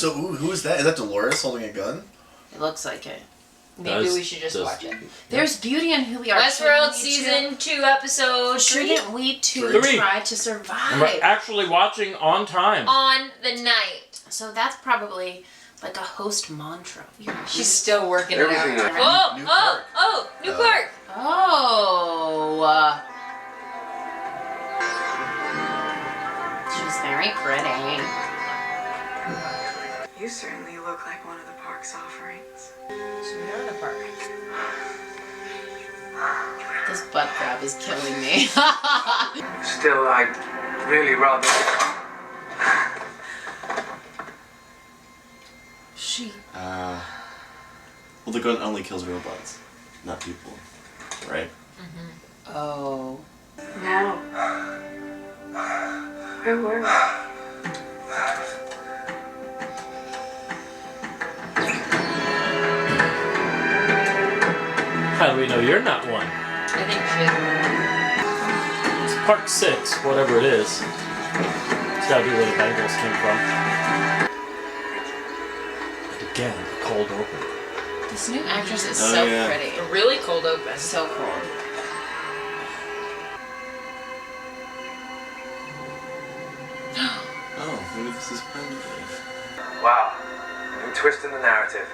So who is that? Is that Dolores holding a gun? It looks like it. Maybe we should just watch it. There's beauty in who we are. Westworld season 2 episode 3. Shouldn't we two try to survive? And we're actually watching on time. On the night. So that's probably like a host mantra. She's still working it out. New New Clark. Oh. She's very pretty. You certainly look like one of the park's offerings. So we are in the park. This butt grab is killing me. Still, I'd really rather... She. Well, the gun only kills robots, not people, right? Oh. No. Where were we? How do we know you're not one? I think she is. It's Park 6, whatever it is. It's gotta be where the Bengals came from. And again, the cold open. This new actress is Oh, so yeah. pretty. A really cold open. So cool. Oh, maybe this is primitive. Wow. New twist in the narrative.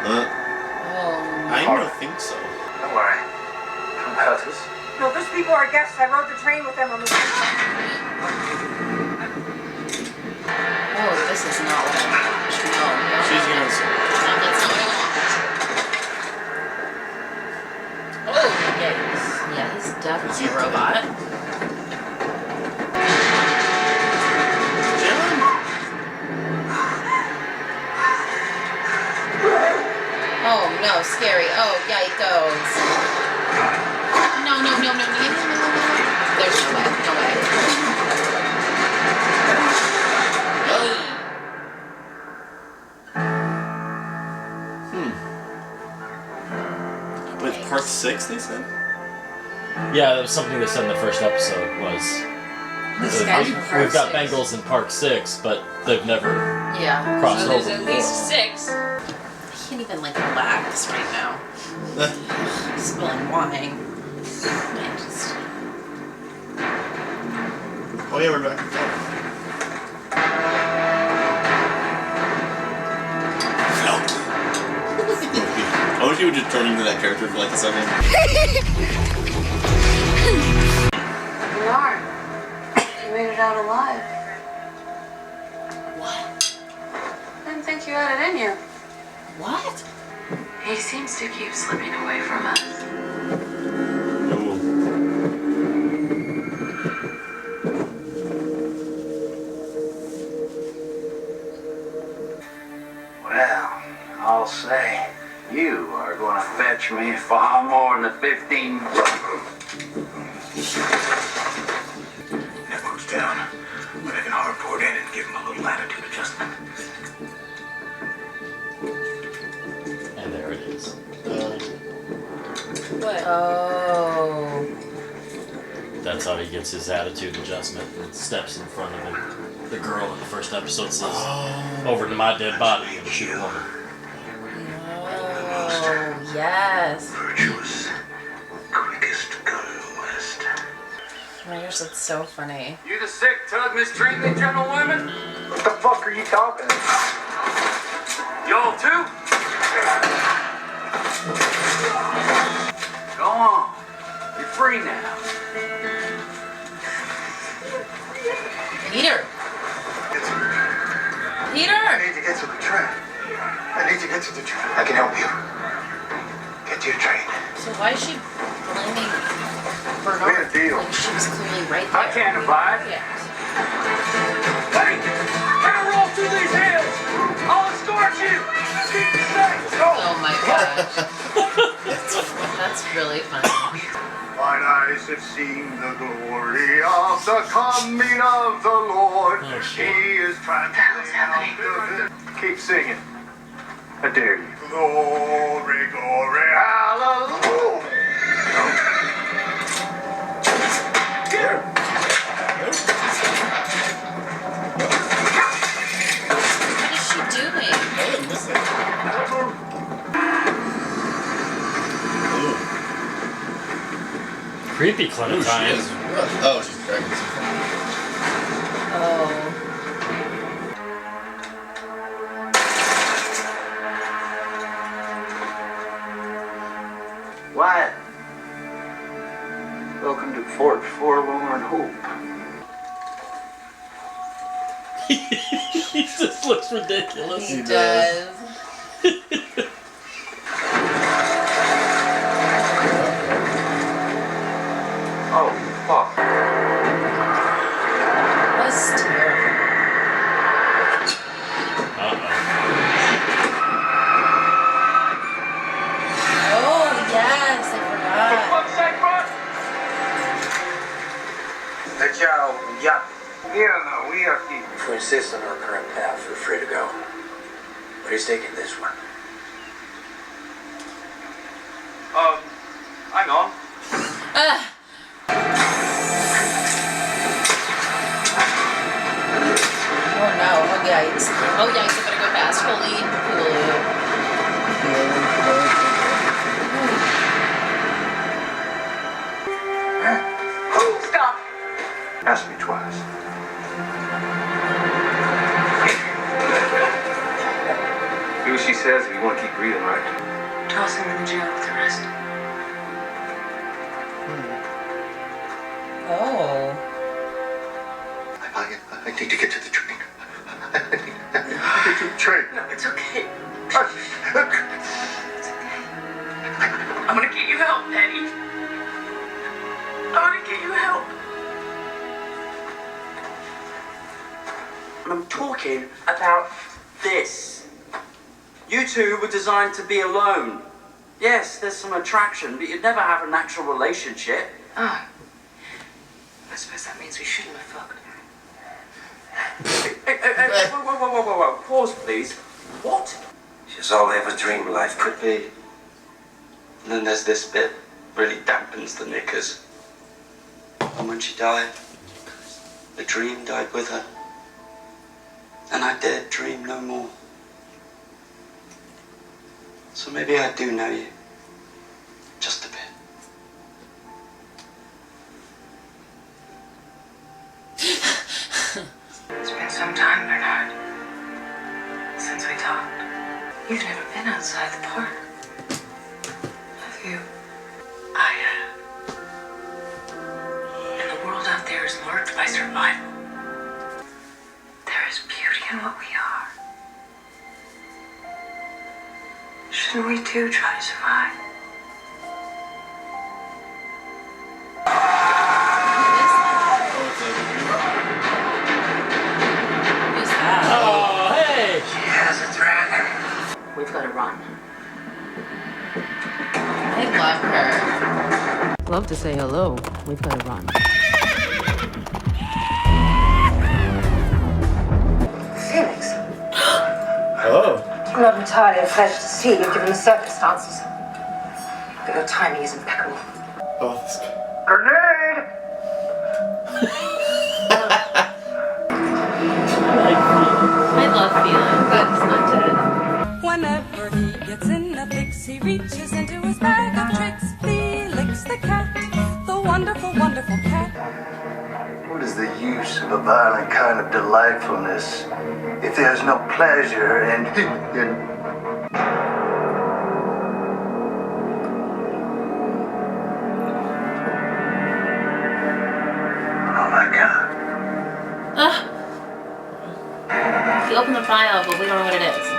Oh. I don't think so. Don't worry. Don't hurt us. No, those people are guests. I rode the train with them on the way. Oh, this is not what I watched. No. She's gonna say. No, that's not what I watched. Oh, yes. Yeah, he's definitely a robot. Oh no, scary. Oh, yikes. No. There's no way. Wait, part 6 they said? Yeah, that was something they said in the first episode was... This guy's from Park We've got 6. Bengals in Park 6, but they've never Yeah. crossed So there's over at before. least 6. I can't even like relax right now. Spilling wine. I just... Oh yeah, we're back. I wish you would just turn into that character for like a second. You are. You made it out alive. What? I didn't think you had it in you. What? He seems to keep slipping away from us. Ooh. Well, I'll say, you are going to fetch me far more than the 15... Network's down, but I can hard port in and give him a little latitude adjustment. And there it is. What? Oh. That's how he gets his attitude adjustment and steps in front of him. The girl in the first episode says, over to my dead body and shoot a woman. Oh, yes. Virtuous, quickest gun west. Oh my gosh, that's so funny. You the sick tug mistreat me, gentlewomen? What the fuck are you talking? Y'all too? Go on. You're free now. Peter! Peter! I need to get to the train. I can help you. Get to your train. So why is she blaming Bernard? We had a deal. Like she was clearly right there. I can't abide. Yeah. Hey! Can't roll through these hills! I'll escort you! Keep me safe! Go! Oh my gosh. That's really funny. Mine eyes have seen the glory of the coming of the Lord. Oh, He shit. is trying to keep singing. I dare you. Glory, glory, hallelujah. Creepy Ooh, she Clementine. is. Oh, she's dragging something. Oh. Wyatt. Welcome to Fort Forlorn Hope. He just looks ridiculous. He does. Oh, fuck. That's terrible. Oh, yes, I For forgot. fuck's sake, bro! Hey, Joe. Yeah. Yeah, no, we are here. If we insist on our current path, we're free to go. But he's taking this one. Hang on. Oh no, oh yikes. Oh yikes, I better go fast. Holy Hulu. Stop! Ask me twice. Do what she says if you want to keep breathing, right? Toss him in the jail with the rest. Oh. I need to get to the train. I need to get to the train. No, it's okay. I- I'm gonna get you help, Eddie. I'm gonna get you help. I'm talking about this. You two were designed to be alone. Yes, there's some attraction, but you'd never have an actual relationship. Ah. I suppose that means we shouldn't have fucked. Hey, whoa. Pause, please. What? She's all I ever dreamed life could be. And then there's this bit, really dampens the knickers. And when she died, the dream died with her. And I dared dream no more. So maybe I do know you. Just a bit. It's been some time, Bernard. Since we talked. You've never been outside the park. Have you? I have. And the world out there is marked by survival. There is beauty in what we are. Shouldn't we too try to survive? Who's that? Oh, hey! She has a dragon. We've got to run. I love her. Love to say hello. We've got to run. Felix, Oh. not entirely a pleasure to see you given the circumstances. But your timing is impeccable. Oh, this guy. Grenade! I love Felix, but he's not dead. Whenever he gets in a fix, he reaches into his bag of tricks. Felix the cat, the wonderful, wonderful cat. What is the use of a violent kind of delightfulness if there's no pleasure in... Oh my God. He opened the file, but we don't know what it is.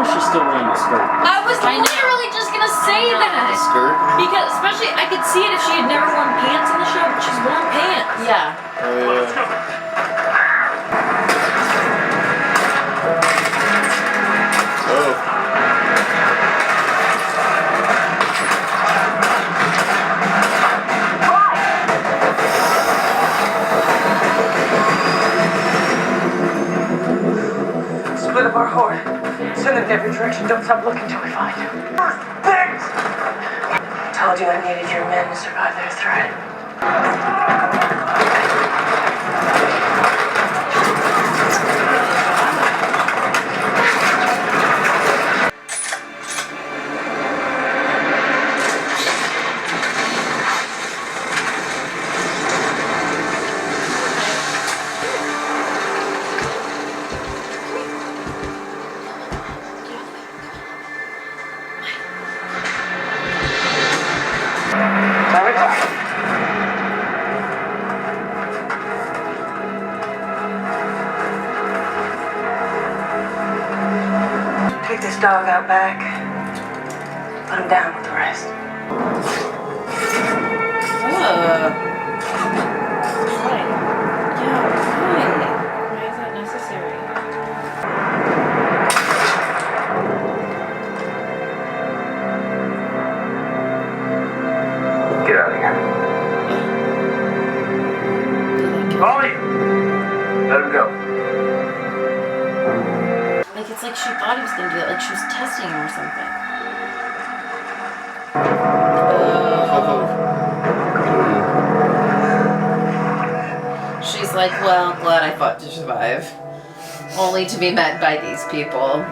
She's still wearing the skirt. I was literally just gonna say that. Skirt? Because, especially, I could see it if she had never worn pants in the show, but she's worn pants. Yeah. Oh, yeah. Oh. of our horde. Send them in every direction. Don't stop looking till we find you. First, pigs! Told you I needed your men to survive their threat. Take this dog out back. Put him down with the rest. Why? Yeah, why? Why is that necessary? Get out of here. Molly! Let him go. Like, it's like she thought he was gonna do it, like she was testing him or something. She's like, well, glad I fought to survive. Only to be met by these people.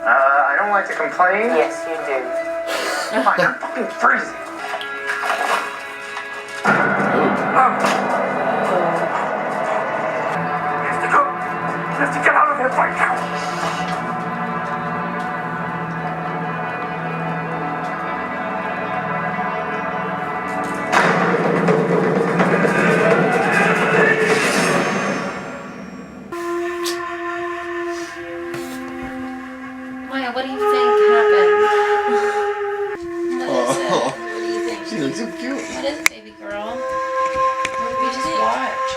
I don't like to complain. Yes, you do. Fine, I'm fucking freezing. We have to go. We have to get out of here right now. Maya, what do you think happened? What is it? What do you think? She looks so cute. What is it, baby girl? What did we just watch?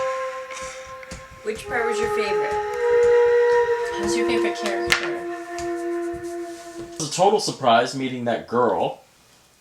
Which part was your favorite? Who's your favorite character? It was a total surprise meeting that girl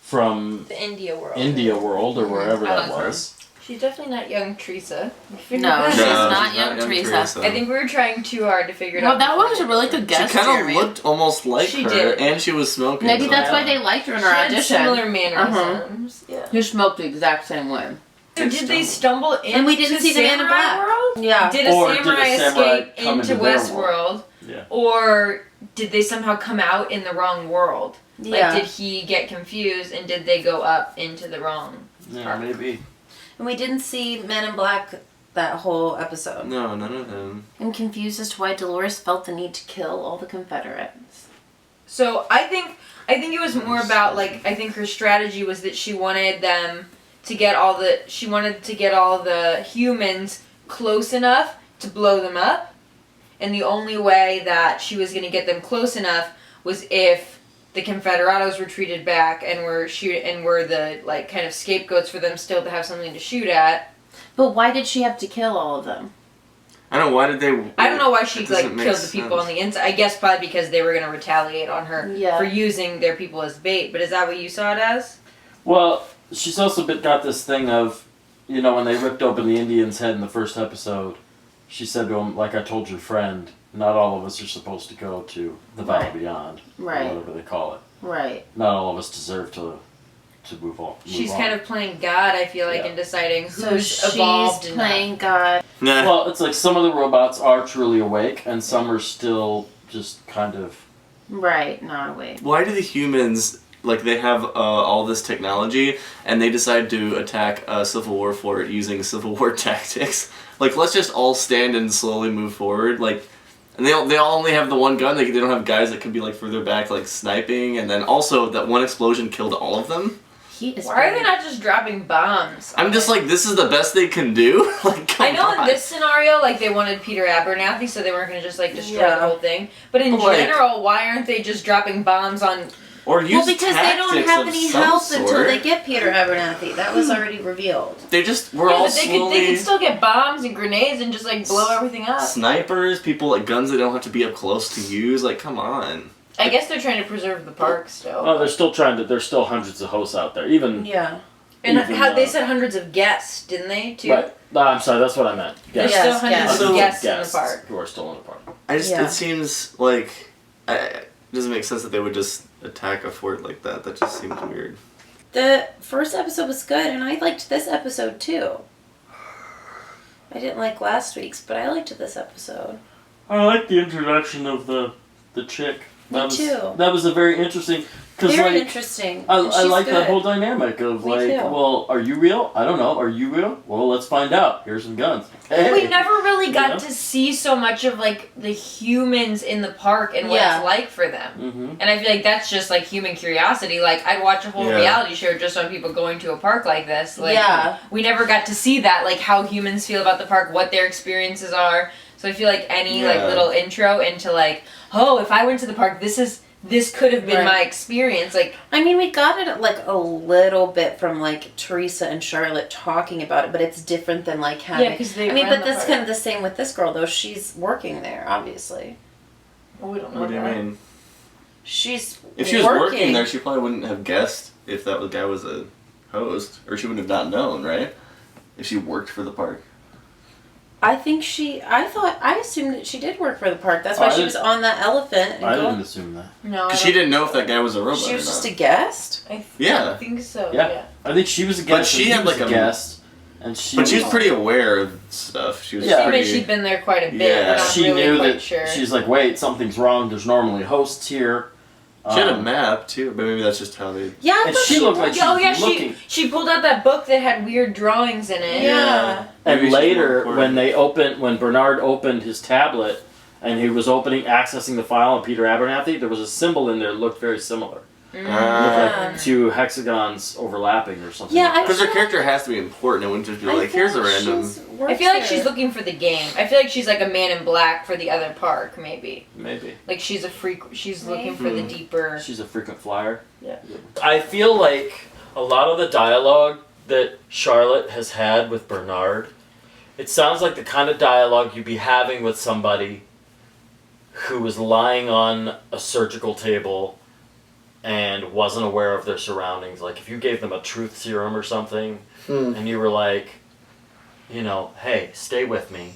from The India world. India World or wherever that was. She's definitely not young Teresa. No, she's not young Teresa. I think we were trying too hard to figure it Well, out. that was a really good guess, She kind of Jeremy. looked almost like She her, did. and she was smoking. Maybe so- that's why they liked her in her She had audition. similar mannerisms. Yeah. You smoked the exact same way. So did they stumble into And we didn't see the Man in Samurai Black. World? Yeah. Did a Or did a samurai samurai escape come into into their Westworld? Yeah. Or did they somehow come out in the wrong world? Yeah. Like, did he get confused and did they go up into the wrong? Yeah, maybe. And we didn't see Men in Black that whole episode. No, none of them. I'm confused as to why Dolores felt the need to kill all the Confederates. So I think it was more about, like, I think her strategy was that she wanted them to get all the humans close enough to blow them up. And the only way that she was going to get them close enough was if the Confederados retreated back and were the, like, kind of scapegoats for them still to have something to shoot at. But why did she have to kill all of them? I don't know, why did they... I don't know why she, It like, doesn't make killed the people sense. on the inside. I guess probably because they were going to retaliate on her Yeah. for using their people as bait. But is that what you saw it as? Well, she's also got this thing of, you know, when they ripped open the Indian's head in the first episode, she said to him, like I told your friend, not all of us are supposed to go to the Valley Right. Beyond. Right. Or whatever they call it. Right. Not all of us deserve to move on. She's kind of playing God, I feel like, in deciding So who's she's evolved enough. playing God. Nah. Well, it's like some of the robots are truly awake, and some are still just kind of... Right, not awake. Why do the humans, like, they have all this technology, and they decide to attack a civil war fort using civil war tactics? Like, let's just all stand and slowly move forward, like... And they all only have the one gun, they don't have guys that can be, like, further back, like, sniping, and then also that one explosion killed all of them? Why are they not just dropping bombs? I'm just like, this is the best they can do? Like, come I know on. in this scenario, like, they wanted Peter Abernathy, so they weren't going to just, like, destroy Yeah. the whole thing. But in Like- general, why aren't they just dropping bombs on... Or use Well, because they don't tactics have of any some help until sort. they get Peter Abernathy. That was already revealed. They just, we're Yeah, all but they slowly... could still get bombs and grenades and just, like, blow everything up. Snipers, people like guns that don't have to be up close to use, like, come on. I guess they're trying to preserve the park still. Oh, there's still hundreds of hosts out there. Even Yeah. And even, how they said hundreds of guests, didn't they, too? Right. No, I'm sorry, that's what I meant. There's Guests. still hundreds of guests in the Guests park. who are still in the park. It seems like it doesn't make sense that they would just attack a fort like that. That just seems weird. The first episode was good, and I liked this episode too. I didn't like last week's, but I liked this episode. I like the introduction of the chick. Me too. That was a very interesting. Very interesting. I She's like good. that whole dynamic of Me like, too. well, are you real? I don't know. Are you real? Well, let's find out. Here's some guns. Hey. We never really got You know? to see so much of like the humans in the park and what it's like for them. Mm-hmm. And I feel like that's just like human curiosity. Like I'd watch a whole reality show just on people going to a park like this. Like we never got to see that, like how humans feel about the park, what their experiences are. So I feel like any like little intro into like, oh, if I went to the park, this could have been my experience. Like, I mean, we got it like a little bit from like Teresa and Charlotte talking about it, but it's different than like having. Yeah, 'cause they I mean, run but the that's park. kind of the same with this girl though. She's working there, obviously. well, we don't know. What do you that. mean? She's If she was working there, she probably wouldn't have guessed if that guy was a host, or she would have not known, right? If she worked for the park. I assumed that she did work for the park. That's why she was on that elephant. And I didn't assume that. No, Because she didn't know if that guy was a robot. She was or just not. a guest. I Yeah. think so. Yeah. I think she was a guest. But she and he had was like a guest, and she. But she was pretty aware of stuff. She was She pretty. meant she'd been there quite a bit. We're not she really knew quite that. sure. She's like, wait, something's wrong. There's normally hosts here. She had a map too, but maybe that's just how they. Yeah, I And thought she looked like she oh was yeah, looking. she pulled out that book that had weird drawings in it. Yeah. And Maybe she's later, more when Bernard opened his tablet and he was accessing the file on Peter Abernathy, there was a symbol in there that looked very similar. It looked like two hexagons overlapping or something. Yeah, Because her character has to be important. It wouldn't just be like, here's a random. I feel like she's looking for the game. I feel like she's like a Man in Black for the other park, maybe. Maybe. Like she's a freak. She's looking for the deeper. She's a frequent flyer. Yeah. I feel like a lot of the dialogue that Charlotte has had with Bernard, it sounds like the kind of dialogue you'd be having with somebody who was lying on a surgical table and wasn't aware of their surroundings. Like if you gave them a truth serum or something and you were like, you know, hey, stay with me.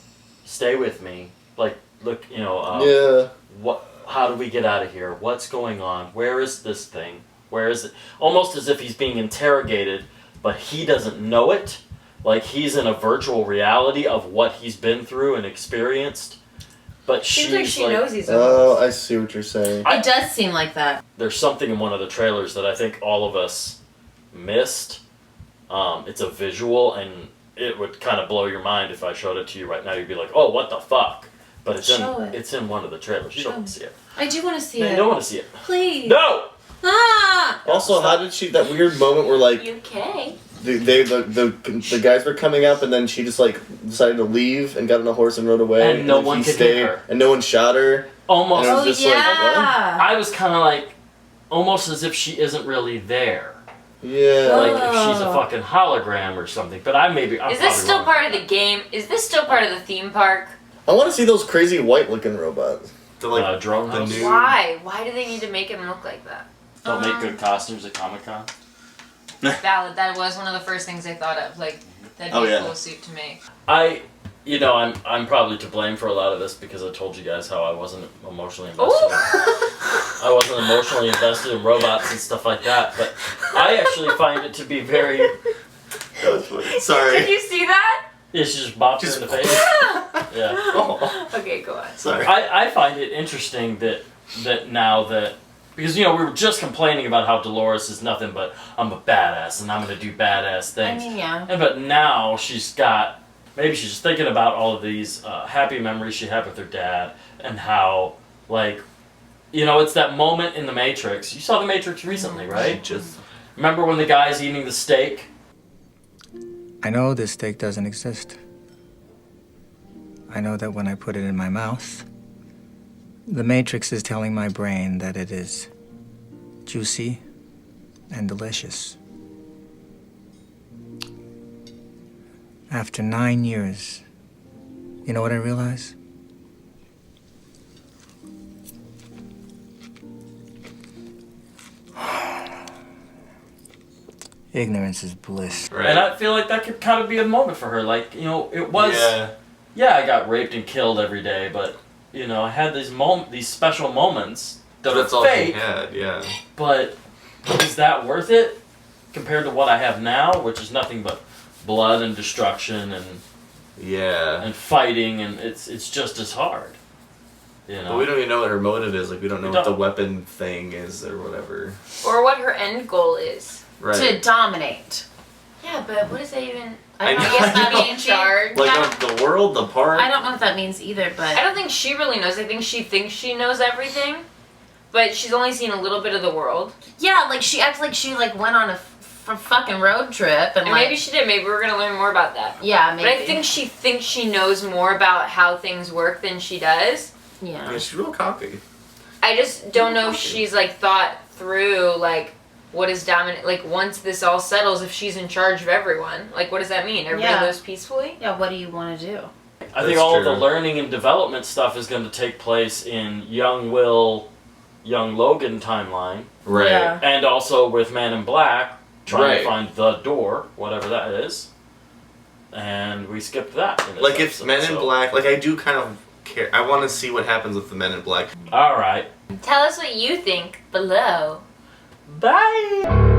Like, look, you know, how do we get out of here? What's going on? Where is this thing? Where is it? Almost as if he's being interrogated, but he doesn't know it. Like he's in a virtual reality of what he's been through and experienced. But Seems like she like, knows he's. Oh, I see what you're saying. It does seem like that. There's something in one of the trailers that I think all of us missed. It's a visual, and it would kind of blow your mind if I showed it to you right now. You'd be like, "Oh, what the fuck!" But it's in one of the trailers. You don't want to see it. I do want to see No, it. you don't want to see it. Please. No. Ah. Also, how did she? That weird moment where like UK. the guys were coming up, and then she just like decided to leave and got on a horse and rode away. And no then one he could stayed, hear her. and no one shot her. Almost. And it was just like, what? I was kind of like, almost as if she isn't really there. Yeah. Like if she's a fucking hologram or something. But I'm Is this probably still wrong. part of the game? Is this still part of the theme park? I want to see those crazy white-looking robots. The like drone the house? new. Why? Why do they need to make him look like that? Don't make good costumes at Comic-Con. Valid. That was one of the first things I thought of. Like, that'd be a cool suit to make. I'm probably to blame for a lot of this because I told you guys how I wasn't emotionally invested. I wasn't emotionally invested in robots and stuff like that, but I actually find it to be very. Sorry. Did you see that? Yeah, she just bopped her in the face. Yeah. Oh. Okay, go on. Sorry. I find it interesting that now that. Because, you know, we were just complaining about how Dolores is nothing but, I'm a badass and I'm going to do badass things. I mean, yeah. But now maybe she's thinking about all of these happy memories she had with her dad and how, like, you know, it's that moment in The Matrix. You saw The Matrix recently, right? Remember when the guy's eating the steak? I know this steak doesn't exist. I know that when I put it in my mouth, the Matrix is telling my brain that it is juicy and delicious. After 9 years, you know what I realize? Ignorance is bliss. Right. And I feel like that could kind of be a moment for her. Like, you know, it was... Yeah, I got raped and killed every day, but, you know, I had these special moments that That's are all fake. she had, yeah. But is that worth it compared to what I have now, which is nothing but blood and destruction and fighting, and it's just as hard. You know? But we don't even know what her motive is. Like, we don't know what the weapon thing is or whatever. Or what her end goal is. Right. To dominate. Yeah, but what does that even... I guess that be in means charge. Like the world, the park. I don't know what that means either, but I don't think she really knows. I think she thinks she knows everything, but she's only seen a little bit of the world. yeah, like she acts like she like went on a fucking road trip and like maybe she did. Maybe we're gonna learn more about that. yeah, maybe. But I think she thinks she knows more about how things work than she does. yeah. I mean, she's real cocky. I just don't know if she's like thought through like what is dominant. Like once this all settles, if she's in charge of everyone, like what does that mean? Everybody lives peacefully? Yeah, what do you want to do? I think all of the learning and development stuff is going to take place in young Logan timeline. Right. Yeah. And also with Man in Black, trying Right. to find the door, whatever that is. And we skipped that. In this Like, if episode, Men in so- Black, like, I do kind of care. I want to see what happens with the Men in Black. Alright. Tell us what you think below. Bye!